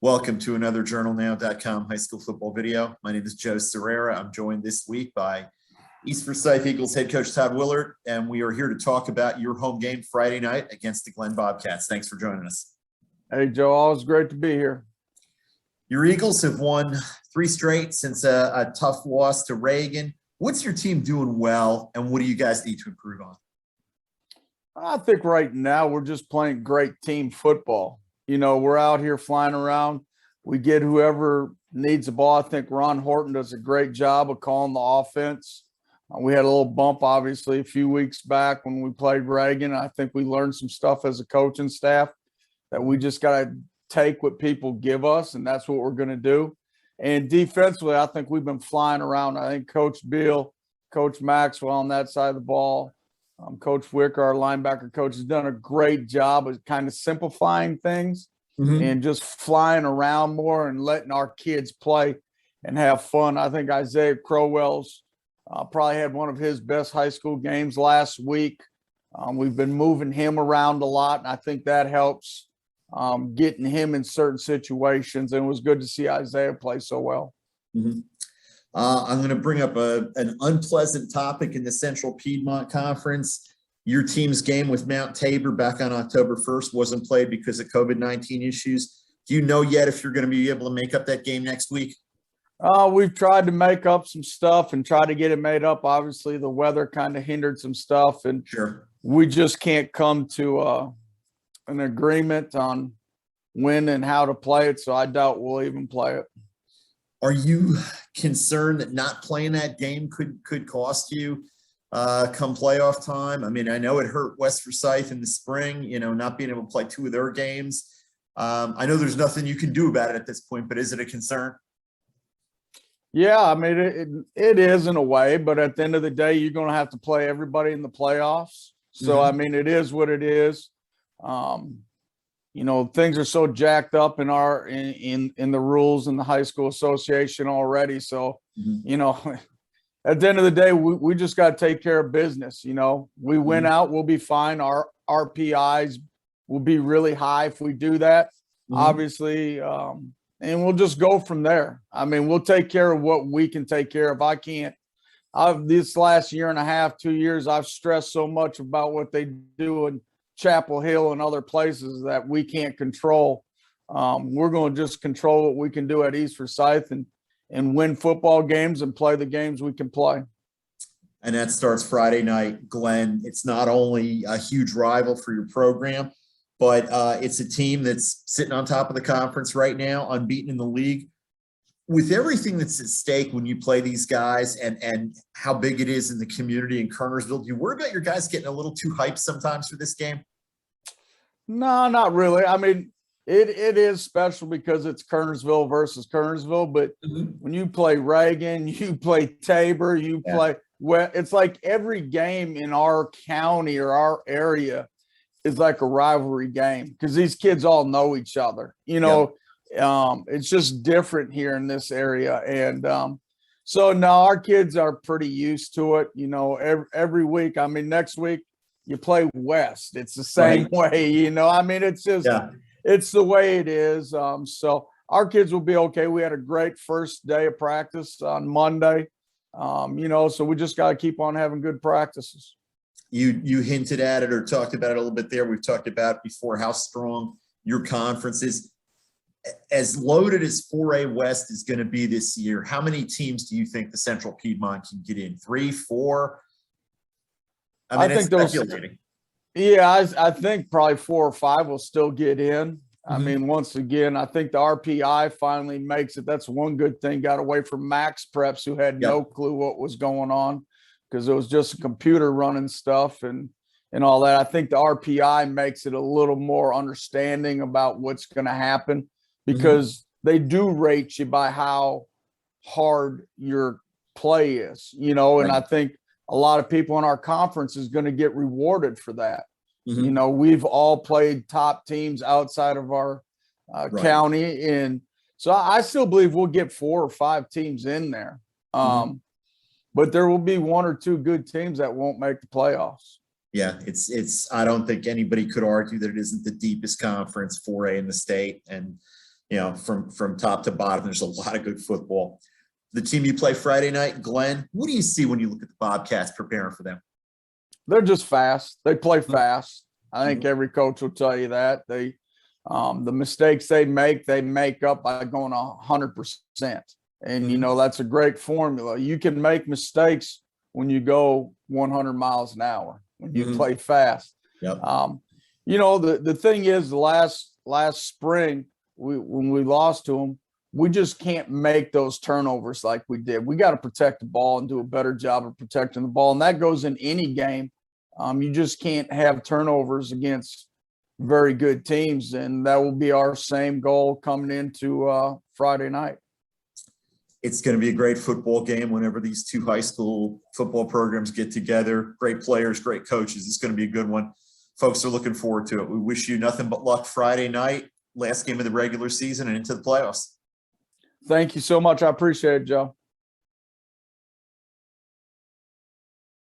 Welcome to another JournalNow.com high school football video. My name is Joe Serrera. I'm joined this week by East Forsyth Eagles head coach Todd Willert, and we are here to talk about your home game Friday night against the Glen Bobcats. Thanks for joining us. Hey, Joe. Always great to be here. Your Eagles have won 3 straight since a tough loss to Reagan. What's your team doing well, and what do you guys need to improve on? I think right now we're just playing great team football. You know, we're out here flying around. We get whoever needs the ball. I think Ron Horton does a great job of calling the offense. We had a little bump, obviously, a few weeks back when we played Reagan. I think we learned some stuff as a coaching staff that we just got to take what people give us, and that's what we're going to do. And defensively, I think we've been flying around. I think Coach Beal, Coach Maxwell on that side of the ball, Coach Wicker, our linebacker coach, has done a great job of kind of simplifying things and just flying around more and letting our kids play and have fun. I think Isaiah Crowell's probably had one of his best high school games last week. We've been moving him around a lot, and I think that helps getting him in certain situations. And it was good to see Isaiah play so well. I'm going to bring up an unpleasant topic in the Central Piedmont Conference. Your team's game with Mount Tabor back on October 1st wasn't played because of COVID-19 issues. Do you know yet if you're going to be able to make up that game next week? We've tried to make up some stuff and try to get it made up. Obviously, the weather kind of hindered some stuff, and we just can't come to an agreement on when and how to play it, so I doubt we'll even play it. Are you concerned that not playing that game could cost you come playoff time? I mean, I know it hurt West Forsyth in the spring, you know, not being able to play 2 of their games. I know there's nothing you can do about it at this point, but is it a concern? Yeah, I mean, it is in a way, but at the end of the day, you're going to have to play everybody in the playoffs. So, I mean, it is what it is. You know, things are so jacked up in the rules in the high school association already. So, you know, at the end of the day, we just got to take care of business. You know, we win out, we'll be fine. Our RPIs will be really high if we do that, obviously. And we'll just go from there. I mean, we'll take care of what we can take care of. This last year and a half, 2 years, I've stressed so much about what they do in Chapel Hill and other places that we can't control. We're going to just control what we can do at East Forsyth and win football games and play the games we can play. And that starts Friday night, Glen. It's not only a huge rival for your program, but it's a team that's sitting on top of the conference right now, unbeaten in the league. With everything that's at stake when you play these guys and how big it is in the community in Kernersville, do you worry about your guys getting a little too hyped sometimes for this game? No, not really. I mean, it is special because it's Kernersville versus Kernersville, but when you play Reagan, you play Tabor, you play – well, it's like every game in our county or our area is like a rivalry game because these kids all know each other, you know. It's just different here in this area. And so now our kids are pretty used to it, you know, every week. I mean, next week you play West. It's the same way, you know. I mean, it's just it's the way it is. So our kids will be okay. We had a great first day of practice on Monday, you know, so we just got to keep on having good practices. You hinted at it or talked about it a little bit there. We've talked about before how strong your conference is. As loaded as 4A West is going to be this year, how many teams do you think the Central Piedmont can get in? 3, 4? I mean, it's speculating. I think probably 4 or 5 will still get in. I mean, once again, I think the RPI finally makes it. That's one good thing. Got away from Max Preps, who had no clue what was going on because it was just a computer running stuff and all that. I think the RPI makes it a little more understanding about what's going to happen, because they do rate you by how hard your play is, you know, and I think a lot of people in our conference is going to get rewarded for that. You know, we've all played top teams outside of our county. And so I still believe we'll get 4 or 5 teams in there. But there will be 1 or 2 good teams that won't make the playoffs. Yeah, it's I don't think anybody could argue that it isn't the deepest conference 4A in the state. And from top to bottom. There's a lot of good football. The team you play Friday night, Glenn, what do you see when you look at the Bobcats preparing for them? They're just fast. They play fast. I think every coach will tell you that. The mistakes they make up by going 100%. And, that's a great formula. You can make mistakes when you go 100 miles an hour, when you play fast. Yep. The thing is, the last spring, when we lost to them, we just can't make those turnovers like we did. We got to protect the ball and do a better job of protecting the ball. And that goes in any game. You just can't have turnovers against very good teams. And that will be our same goal coming into Friday night. It's going to be a great football game whenever these two high school football programs get together. Great players, great coaches. It's going to be a good one. Folks are looking forward to it. We wish you nothing but luck Friday night, last game of the regular season and into the playoffs. Thank you so much. I appreciate it, Joe.